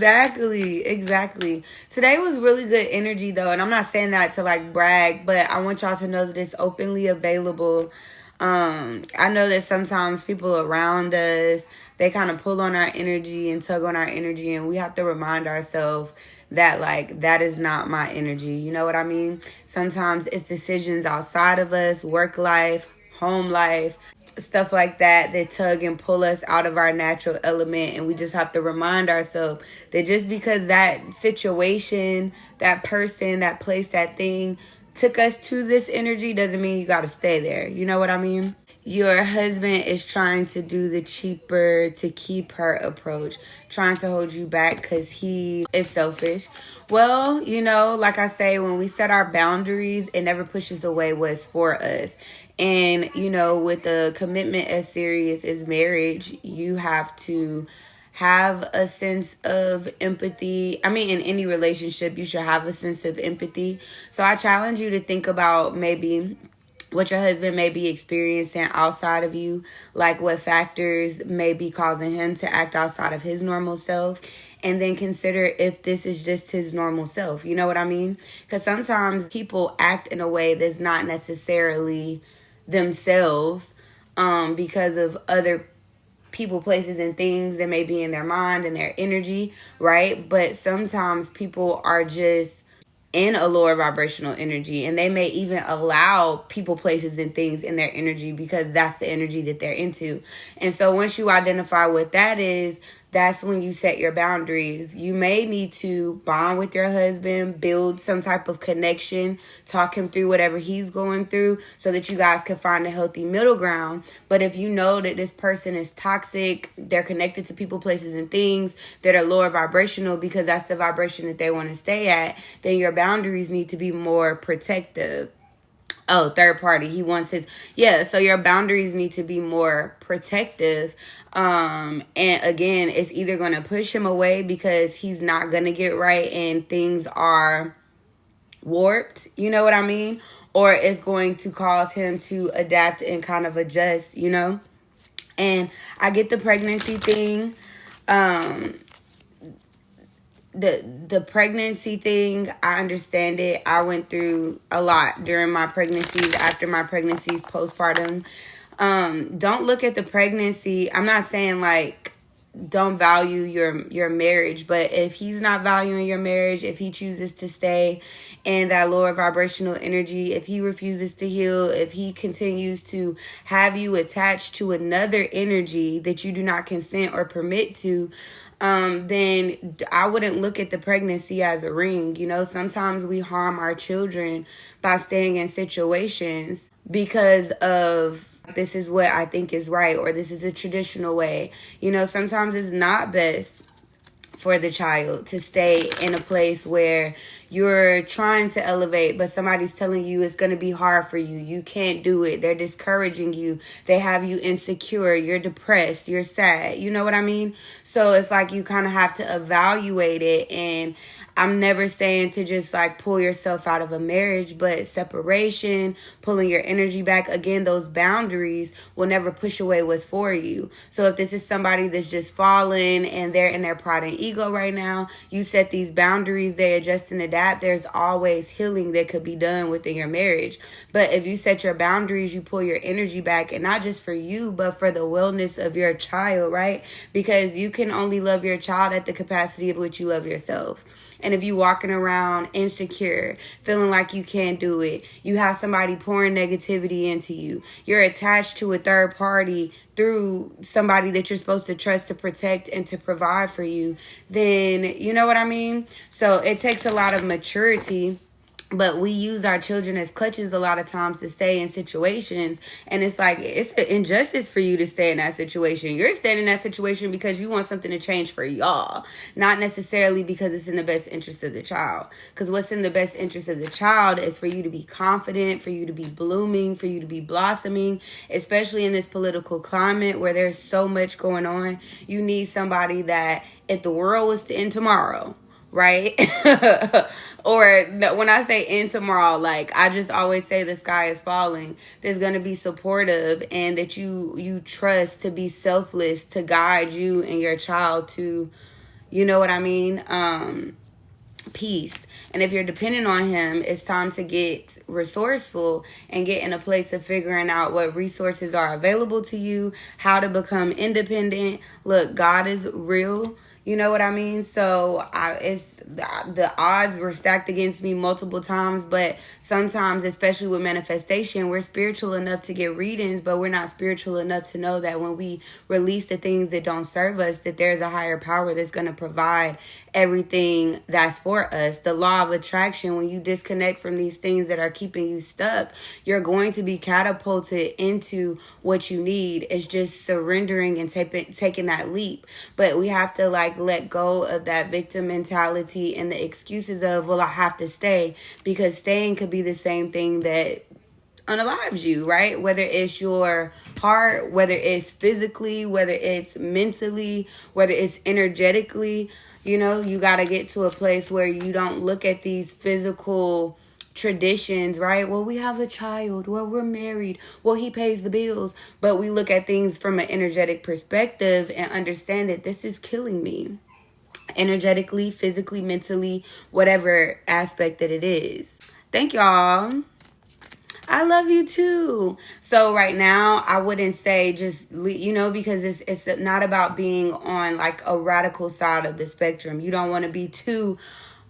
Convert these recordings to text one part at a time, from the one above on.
Exactly. Today was really good energy though, and I'm not saying that to like brag, but I want y'all to know that it's openly available. I know that sometimes people around us, they kind of pull on our energy and tug on our energy, and we have to remind ourselves that like that is not my energy. You know what I mean? Sometimes it's decisions outside of us, work life, home life, stuff like that, that tug and pull us out of our natural element. And we just have to remind ourselves that just because that situation, that person, that place, that thing took us to this energy doesn't mean you got to stay there. You know what I mean? Your husband is trying to do the cheaper to keep her approach, trying to hold you back because he is selfish. Well, you know, like I say, when we set our boundaries, it never pushes away what's for us. And, you know, with a commitment as serious as marriage, you have to have a sense of empathy. I mean, in any relationship, you should have a sense of empathy. So I challenge you to think about maybe what your husband may be experiencing outside of you, like what factors may be causing him to act outside of his normal self, and then consider if this is just his normal self. You know what I mean? Because sometimes people act in a way that's not necessarily themselves, because of other people, places, and things that may be in their mind and their energy, right? But sometimes people are just in a lower vibrational energy, and they may even allow people, places, and things in their energy because that's the energy that they're into. And so once you identify what that is, that's when you set your boundaries. You may need to bond with your husband, build some type of connection, talk him through whatever he's going through so that you guys can find a healthy middle ground. But if you know that this person is toxic, they're connected to people, places, and things that are lower vibrational because that's the vibration that they want to stay at, then your boundaries need to be more protective. Oh, third party. He wants his, yeah. So your boundaries need to be more protective. And again, it's either going to push him away because he's not going to get right and things are warped. You know what I mean? Or it's going to cause him to adapt and kind of adjust, you know? And I get the pregnancy thing. The pregnancy thing, I understand it. I went through a lot during my pregnancies, after my pregnancies, postpartum. Don't look at the pregnancy. I'm not saying like don't value your marriage, but if he's not valuing your marriage, if he chooses to stay in that lower vibrational energy, if he refuses to heal, if he continues to have you attached to another energy that you do not consent or permit to, then I wouldn't look at the pregnancy as a ring. You know, sometimes we harm our children by staying in situations because of this is what I think is right, or this is a traditional way. You know, sometimes it's not best for the child to stay in a place where you're trying to elevate, but somebody's telling you it's going to be hard for you. You can't do it. They're discouraging you. They have you insecure. You're depressed. You're sad. You know what I mean? So it's like you kind of have to evaluate it. And I'm never saying to just like pull yourself out of a marriage, but separation, pulling your energy back. Again, those boundaries will never push away what's for you. So if this is somebody that's just fallen and they're in their pride and ego right now, you set these boundaries, they adjust and adapt. There's always healing that could be done within your marriage. But if you set your boundaries, you pull your energy back, and not just for you, but for the wellness of your child, right? Because you can only love your child at the capacity of which you love yourself. And if you walking around insecure, feeling like you can't do it, you have somebody pouring negativity into you, you're attached to a third party through somebody that you're supposed to trust to protect and to provide for you, then you know what I mean? So it takes a lot of maturity. But we use our children as clutches a lot of times to stay in situations. And it's like, it's an injustice for you to stay in that situation. You're staying in that situation because you want something to change for y'all. Not necessarily because it's in the best interest of the child. Because what's in the best interest of the child is for you to be confident, for you to be blooming, for you to be blossoming. Especially in this political climate where there's so much going on. You need somebody that, if the world was to end tomorrow, right? Or when I say end tomorrow, like I just always say the sky is falling, there's going to be supportive, and that you trust to be selfless to guide you and your child to, You know what I mean? Peace. And if you're dependent on him, it's time to get resourceful and get in a place of figuring out what resources are available to you, how to become independent. Look, God is real. You know what I mean? So it's the odds were stacked against me multiple times, but sometimes, especially with manifestation, we're spiritual enough to get readings, but we're not spiritual enough to know that when we release the things that don't serve us, that there's a higher power that's going to provide everything that's for us. The law of attraction, when you disconnect from these things that are keeping you stuck, you're going to be catapulted into what you need. It's just surrendering and taking that leap. But we have to let go of that victim mentality and the excuses of, well, I have to stay, because staying could be the same thing that unalives you, right? Whether it's your heart, whether it's physically, whether it's mentally, whether it's energetically. You got to get to a place where you don't look at these physical traditions, right? Well, we have a child. Well, we're married. Well, he pays the bills. But we look at things from an energetic perspective and understand that this is killing me. Energetically, physically, mentally, whatever aspect that it is. Thank y'all. I love you too. So right now, I wouldn't say just, because it's not about being on a radical side of the spectrum. You don't want to be too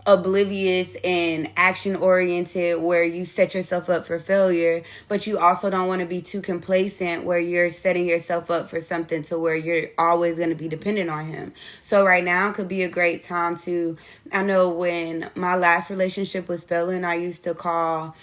oblivious and action oriented where you set yourself up for failure, but you also don't want to be too complacent where you're setting yourself up for something to where you're always going to be dependent on him. So right now could be a great time to, I know when my last relationship was failing, I used to call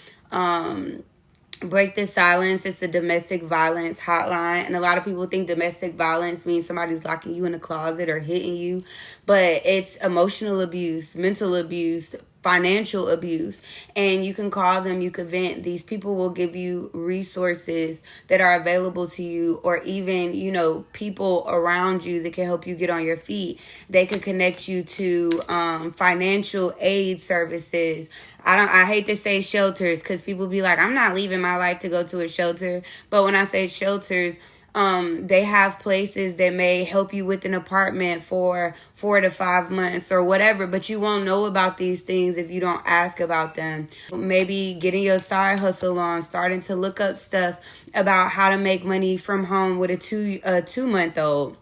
Break the Silence. It's a domestic violence hotline. And a lot of people think domestic violence means somebody's locking you in a closet or hitting you. But it's emotional abuse, mental abuse, financial abuse. And you can call them, you can vent. These people will give you resources that are available to you, or even, people around you that can help you get on your feet. They could connect you to financial aid services. I hate to say shelters, because people be like, I'm not leaving my life to go to a shelter. But when I say shelters, they have places that may help you with an apartment for 4 to 5 months or whatever, but you won't know about these things if you don't ask about them. Maybe getting your side hustle on, starting to look up stuff about how to make money from home with a 2-month-old.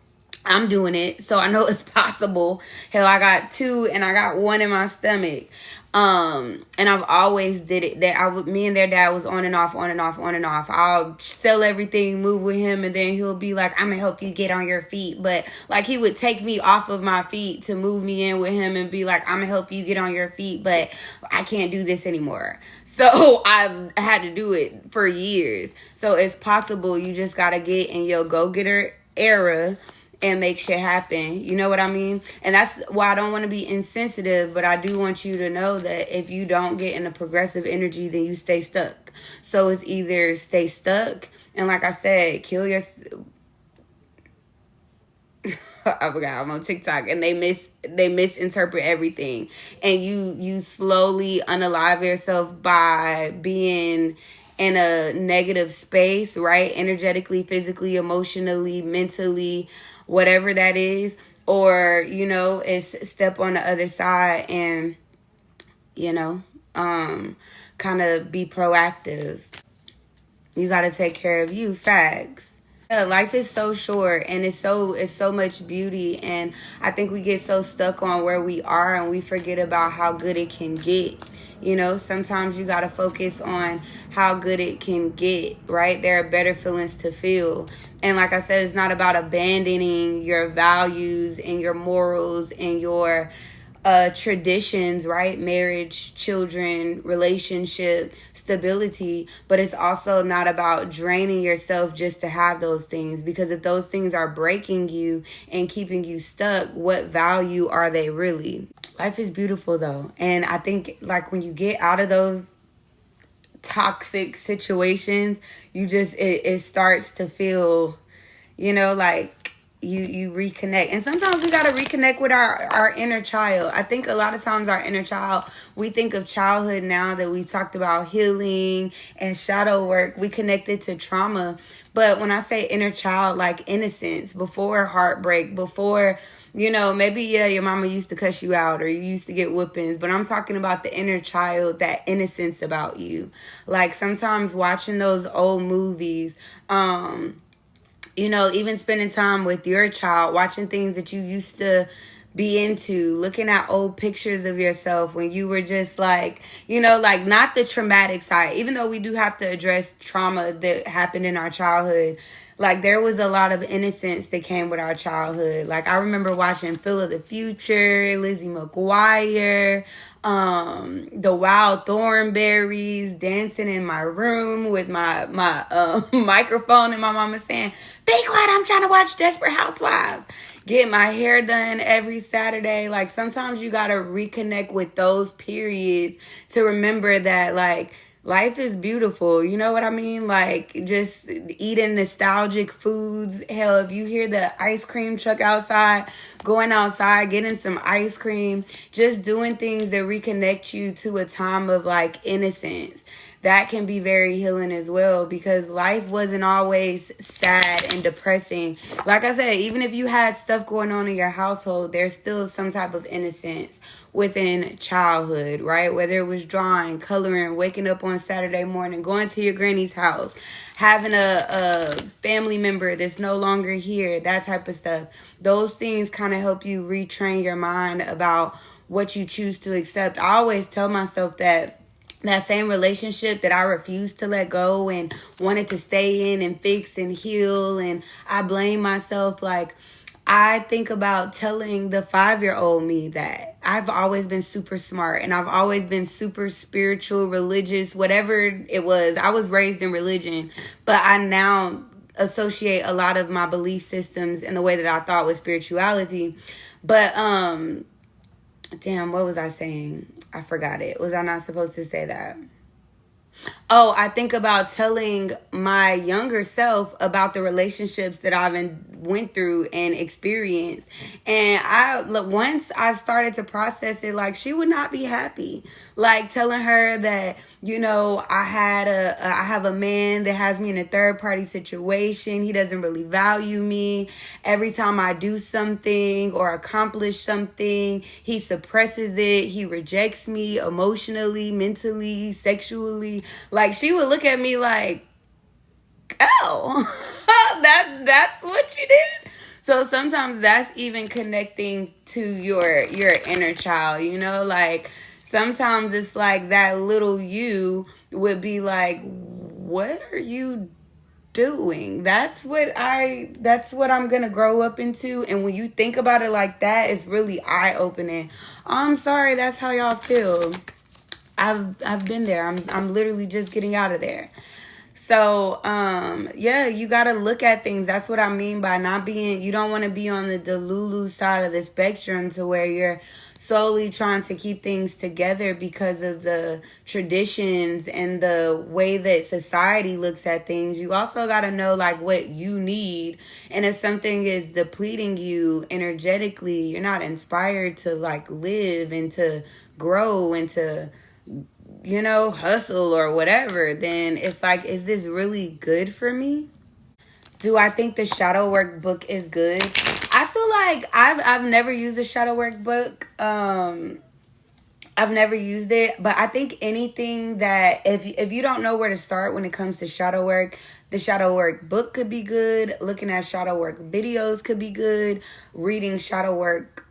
I'm doing it, so I know it's possible. Hell, I got 2 and I got 1 in my stomach. And I've always did it. Me and their dad was on and off, on and off, on and off. I'll sell everything, move with him, and then he'll be like, I'm gonna help you get on your feet. But he would take me off of my feet to move me in with him and be like, I'm gonna help you get on your feet, but I can't do this anymore. So I've had to do it for years. So it's possible. You just gotta get in your go-getter era and make shit happen. You know what I mean? And that's why I don't want to be insensitive, but I do want you to know that if you don't get in a progressive energy, then you stay stuck. So it's either stay stuck and, like I said, kill your... I forgot, I'm on TikTok, and they misinterpret everything. And you slowly unalive yourself by being in a negative space, right? Energetically, physically, emotionally, mentally, whatever that is. Or, it's step on the other side and, kind of be proactive. You got to take care of you. Facts. Yeah, life is so short, and it's so much beauty, and I think we get so stuck on where we are and we forget about how good it can get. Sometimes you got to focus on how good it can get, right? There are better feelings to feel. And like I said, it's not about abandoning your values and your morals and your traditions, right? Marriage, children, relationship, stability. But it's also not about draining yourself just to have those things. Because if those things are breaking you and keeping you stuck, what value are they really? Life is beautiful though. And I think when you get out of those toxic situations, it starts to feel, you reconnect. And sometimes we got to reconnect with our inner child. I think a lot of times our inner child, we think of childhood now that we talked about healing and shadow work, we connect it to trauma. But when I say inner child, like innocence, before heartbreak, before, maybe, yeah, your mama used to cuss you out or you used to get whoopings, but I'm talking about the inner child, that innocence about you. Like sometimes watching those old movies, even spending time with your child, watching things that you used to be into, looking at old pictures of yourself when you were just like, like not the traumatic side, even though we do have to address trauma that happened in our childhood. Like there was a lot of innocence that came with our childhood. Like I remember watching Phil of the Future, Lizzie McGuire, the Wild Thornberries, dancing in my room with my microphone, and my mama saying, "Be quiet, I'm trying to watch Desperate Housewives." Get my hair done every Saturday. Like sometimes you gotta reconnect with those periods to remember that like life is beautiful. You know what I mean? Like just eating nostalgic foods. Hell, if you hear the ice cream truck outside, going outside, getting some ice cream, just doing things that reconnect you to a time of like innocence. That can be very healing as well, because life wasn't always sad and depressing. Like I said, even if you had stuff going on in your household, there's still some type of innocence within childhood, right? Whether it was drawing, coloring, waking up on Saturday morning, going to your granny's house, having a family member that's no longer here, that type of stuff. Those things kind of help you retrain your mind about what you choose to accept. I always tell myself that same relationship that I refused to let go and wanted to stay in and fix and heal, and I blame myself. Like I think about telling the 5-year-old me that I've always been super smart and I've always been super spiritual, religious, whatever it was. I was raised in religion, but I now associate a lot of my belief systems in the way that I thought with spirituality. But damn, what was I saying? I forgot it. Was I not supposed to say that? Oh, I think about telling my younger self about the relationships that I've went through and experienced. And once I started to process it, like she would not be happy. Like telling her that, I have a man that has me in a third party situation. He doesn't really value me. Every time I do something or accomplish something, he suppresses it. He rejects me emotionally, mentally, sexually. Like she would look at me like, "Oh, that's what you did." So sometimes that's even connecting to your inner child, like sometimes it's like that little you would be like, "What are you doing?" That's what I'm gonna grow up into. And when you think about it like that, it's really eye-opening. I'm sorry, that's how y'all feel. I've been there. I'm literally just getting out of there. So, yeah, you got to look at things. That's what I mean by you don't want to be on the Delulu side of the spectrum to where you're solely trying to keep things together because of the traditions and the way that society looks at things. You also got to know like what you need. And if something is depleting you energetically, you're not inspired to like live and to grow and to hustle or whatever, then it's like, is this really good for me? Do I think the shadow work book is good? I feel like I've never used a shadow work book. I've never used it, but I think anything that if you don't know where to start when it comes to shadow work, the shadow work book could be good. Looking at shadow work videos could be good. Reading shadow work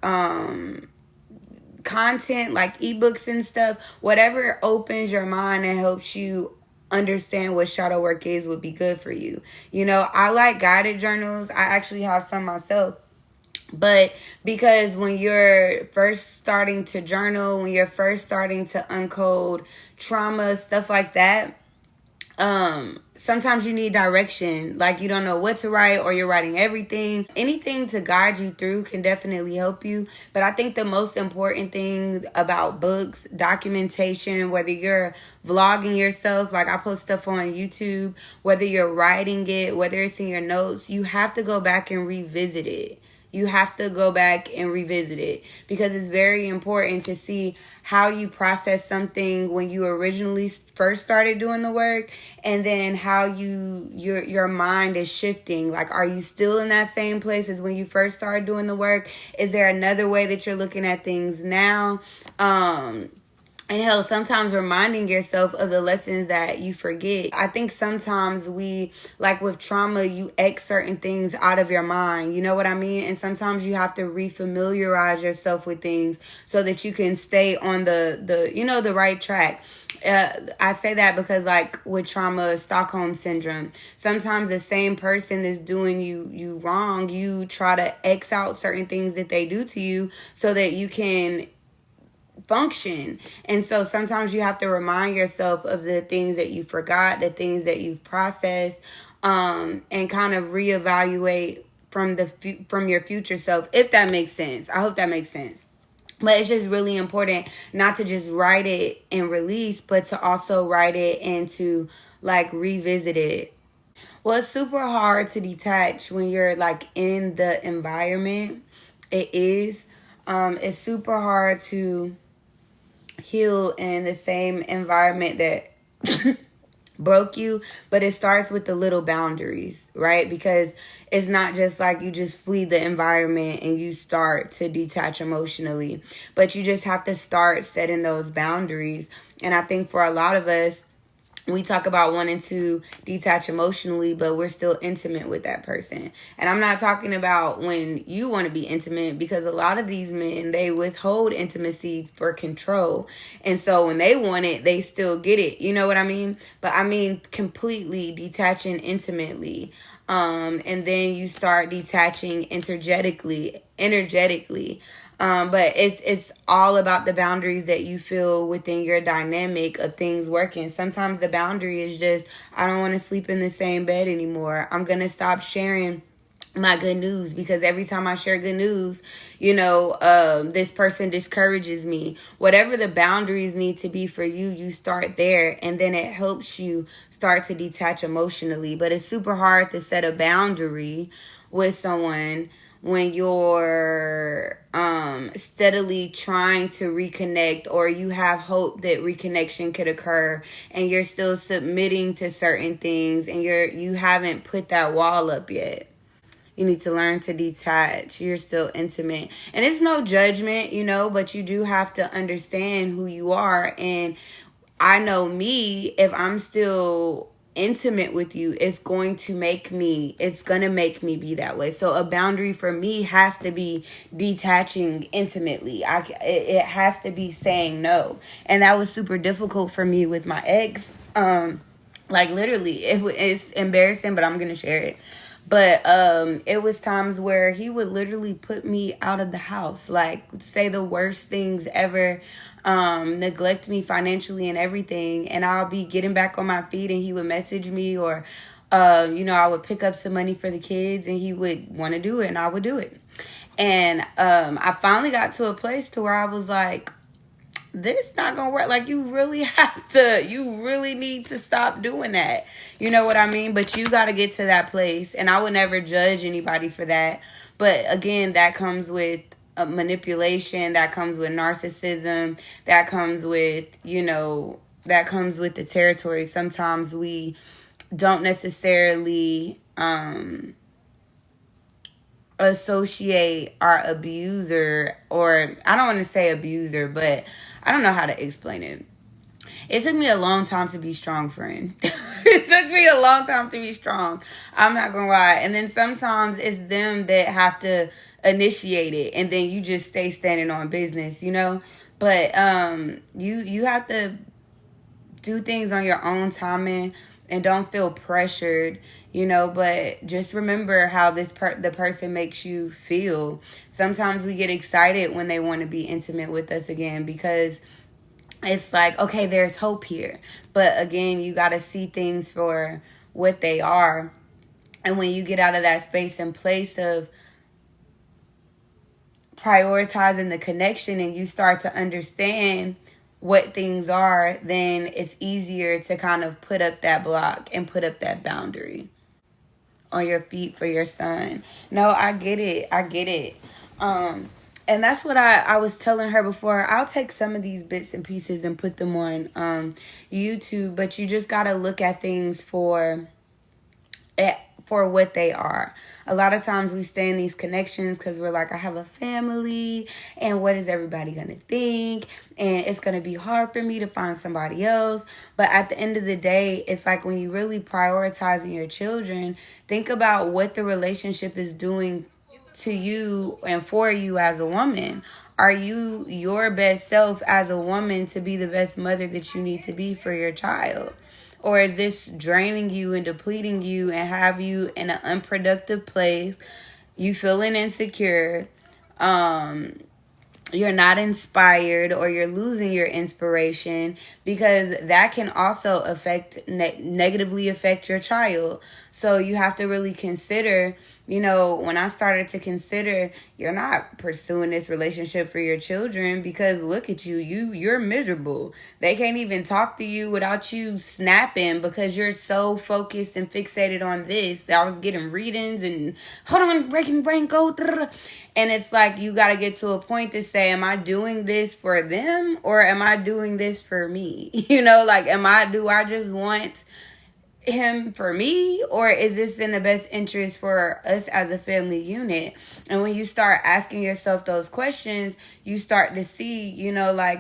content like ebooks and stuff, whatever opens your mind and helps you understand what shadow work is would be good for you. I like guided journals. I actually have some myself. But because when you're first starting to journal, when you're first starting to uncode trauma, stuff like that, Sometimes you need direction, like you don't know what to write or you're writing everything. Anything to guide you through can definitely help you. But I think the most important thing about books, documentation, whether you're vlogging yourself, like I post stuff on YouTube, whether you're writing it, whether it's in your notes, you have to go back and revisit it. You have to go back and revisit it, because it's very important to see how you process something when you originally first started doing the work, and then how your mind is shifting. Like, are you still in that same place as when you first started doing the work? Is there another way that you're looking at things now? And hell, sometimes reminding yourself of the lessons that you forget. I think sometimes we, like with trauma, you X certain things out of your mind. You know what I mean? And sometimes you have to refamiliarize yourself with things so that you can stay on the right track. I say that because, like, with trauma, Stockholm syndrome, sometimes the same person is doing you wrong. You try to X out certain things that they do to you so that you can function. And so sometimes you have to remind yourself of the things that you forgot, the things that you've processed, and kind of reevaluate from your future self, if that makes sense. I hope that makes sense. But it's just really important not to just write it and release, but to also write it and to, like, revisit it. Well, it's super hard to detach when you're, like, in the environment. It is. It's super hard to heal in the same environment that broke you, but it starts with the little boundaries, right? Because it's not just like you just flee the environment and you start to detach emotionally, but you just have to start setting those boundaries. And I think for a lot of us, we talk about wanting to detach emotionally, but we're still intimate with that person. And I'm not talking about when you want to be intimate, because a lot of these men, they withhold intimacy for control. And so when they want it, they still get it. You know what I mean? But I mean completely detaching intimately. And then you start detaching energetically. But it's all about the boundaries that you feel within your dynamic of things working. Sometimes the boundary is just, I don't want to sleep in the same bed anymore. I'm going to stop sharing my good news, because every time I share good news, this person discourages me. Whatever the boundaries need to be for you, you start there, and then it helps you start to detach emotionally. But it's super hard to set a boundary with someone when you're steadily trying to reconnect, or you have hope that reconnection could occur, and you're still submitting to certain things, and you haven't put that wall up yet. You need to learn to detach. You're still intimate. And it's no judgment, but you do have to understand who you are. And I know me, if I'm still intimate with you, it's going to make me be that way. So a boundary for me has to be detaching intimately. It has to be saying no. And that was super difficult for me with my ex. Like, literally, it's embarrassing, but I'm going to share it. But it was times where he would literally put me out of the house, like say the worst things ever, neglect me financially and everything. And I'll be getting back on my feet, and he would message me, or, I would pick up some money for the kids, and he would want to do it, and I would do it. And I finally got to a place to where I was like, this not gonna work. Like, you really need to stop doing that. You know what I mean? But you got to get to that place. And I would never judge anybody for that. But again, that comes with manipulation. That comes with narcissism. That comes with, the territory. Sometimes we don't necessarily associate our abuser, or I don't want to say abuser, but I don't know how to explain it. It took me a long time to be strong, friend. It took me a long time to be strong. I'm not gonna lie. And then sometimes it's them that have to initiate it, and then you just stay standing on business, But you have to do things on your own timing, and don't feel pressured, but just remember how the person makes you feel. Sometimes we get excited when they want to be intimate with us again, because it's like, okay, there's hope here. But again, you got to see things for what they are. And when you get out of that space and place of prioritizing the connection and you start to understand what things are, then it's easier to kind of put up that block and put up that boundary on your feet for your son. No, I get it. I get it. And that's what I was telling her before. I'll take some of these bits and pieces and put them on YouTube, but you just got to look at things for what they are. A lot of times we stay in these connections because we're like, I have a family, and what is everybody going to think? And it's going to be hard for me to find somebody else. But at the end of the day, it's like when you really prioritizing your children, think about what the relationship is doing to you and for you as a woman. Are you your best self as a woman to be the best mother that you need to be for your child? Or is this draining you and depleting you and have you in an unproductive place? You feeling insecure. You're not inspired, or you're losing your inspiration, because that can also negatively affect your child. So you have to really consider, when I started to consider, you're not pursuing this relationship for your children because look at you're miserable. They can't even talk to you without you snapping because you're so focused and fixated on this. I was getting readings and hold on, breaking brain go. And it's like, you got to get to a point to say, am I doing this for them or am I doing this for me? Do I just want him for me, or is this in the best interest for us as a family unit? And when you start asking yourself those questions, you start to see,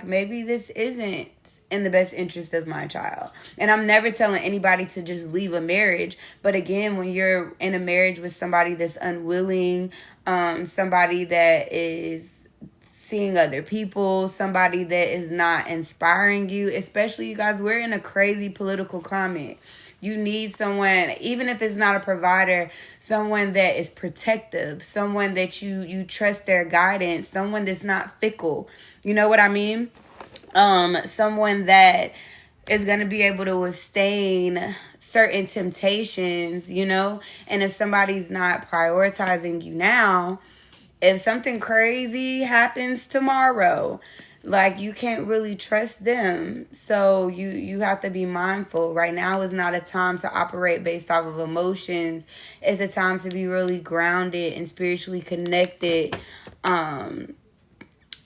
maybe this isn't in the best interest of my child. And I'm never telling anybody to just leave a marriage. But again, when you're in a marriage with somebody that's unwilling, somebody that is seeing other people, somebody that is not inspiring you, especially you guys, we're in a crazy political climate. You need someone, even if it's not a provider, someone that is protective, someone that you trust their guidance, someone that's not fickle. You know what I mean? Someone that is going to be able to withstand certain temptations, and if somebody's not prioritizing you now, if something crazy happens tomorrow, you can't really trust them. So you have to be mindful. Right now is not a time to operate based off of emotions. It's a time to be really grounded and spiritually connected.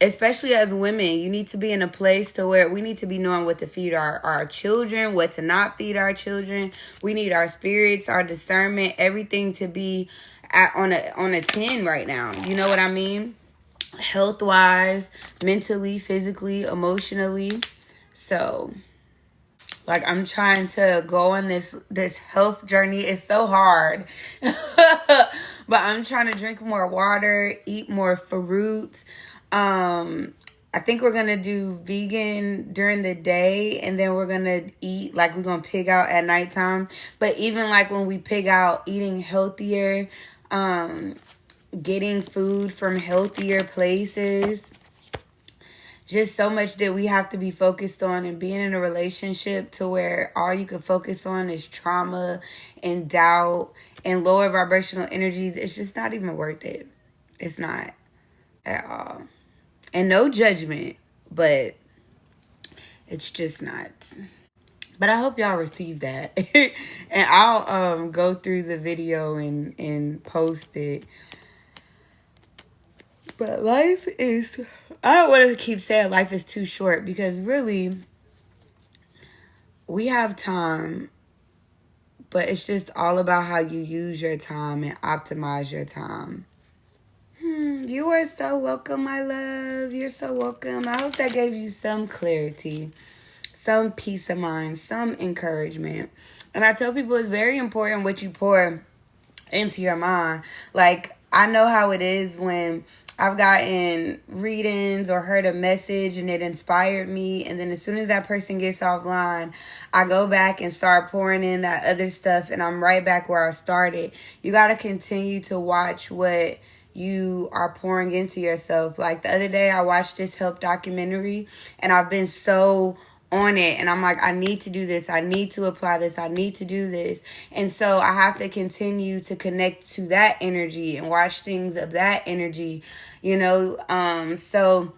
Especially as women, you need to be in a place to where we need to be knowing what to feed our children, what to not feed our children. We need our spirits, our discernment, everything to be on a 10 right now. You know what I mean? Health-wise, mentally, physically, emotionally. So, I'm trying to go on this health journey. It's so hard. But I'm trying to drink more water, eat more fruits. I think we're going to do vegan during the day, and then we're going to eat, we're going to pig out at nighttime. But even when we pig out, eating healthier, getting food from healthier places. Just so much that we have to be focused on, and being in a relationship to where all you can focus on is trauma and doubt and lower vibrational energies. It's just not even worth it. It's not at all. And no judgment, but it's just not. But I hope y'all receive that. And I'll go through the video and post it. But life is, I don't want to keep saying life is too short, because really, we have time, but it's just all about how you use your time and optimize your time. You are so welcome, my love. You're so welcome. I hope that gave you some clarity, some peace of mind, some encouragement. And I tell people it's very important what you pour into your mind. I know how it is when I've gotten readings or heard a message and it inspired me, and then as soon as that person gets offline, I go back and start pouring in that other stuff, and I'm right back where I started. You got to continue to watch what you are pouring into yourself. Like the other day, I watched this health documentary, and I've been so on it, and I'm like, I need to do this, I need to apply this, I need to do this. And so I have to continue to connect to that energy and watch things of that energy, so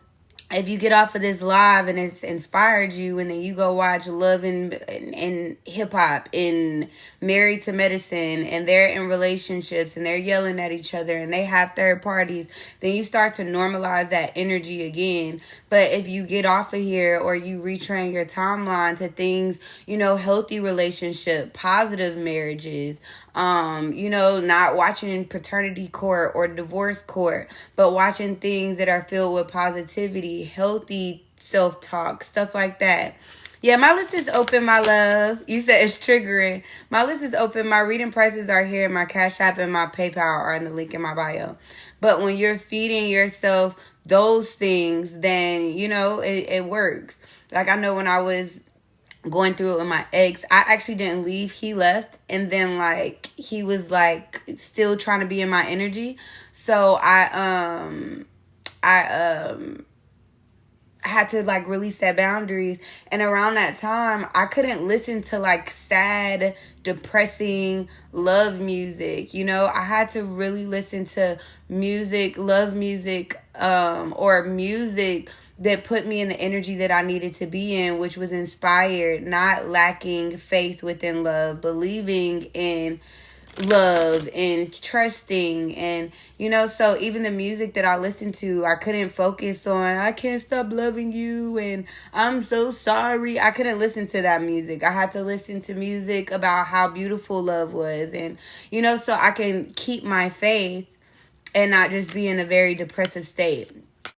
if you get off of this live and it's inspired you, and then you go watch Love and Hip Hop and Married to Medicine, and they're in relationships and they're yelling at each other and they have third parties, then you start to normalize that energy again. But if you get off of here, or you retrain your timeline to things, healthy relationship, positive marriages, not watching paternity court or divorce court, but watching things that are filled with positivity, healthy self-talk, stuff like that. Yeah, my list is open, my love. You said it's triggering. My list is open. My reading prices are here. My Cash App and my PayPal are in the link in my bio. But when you're feeding yourself those things, then, it works. Like, I know when I was going through it with my ex, I actually didn't leave. He left, and then like he was like still trying to be in my energy. So I had to like really set boundaries. And around that time, I couldn't listen to like sad, depressing love music. I had to really listen to music, love music, or music that put me in the energy that I needed to be in, which was inspired, not lacking faith within love, believing in love and trusting. And so even the music that I listened to, I couldn't focus on I can't stop loving you and I'm so sorry. I couldn't listen to that music. I had to listen to music about how beautiful love was, and so I can keep my faith and not just be in a very depressive state.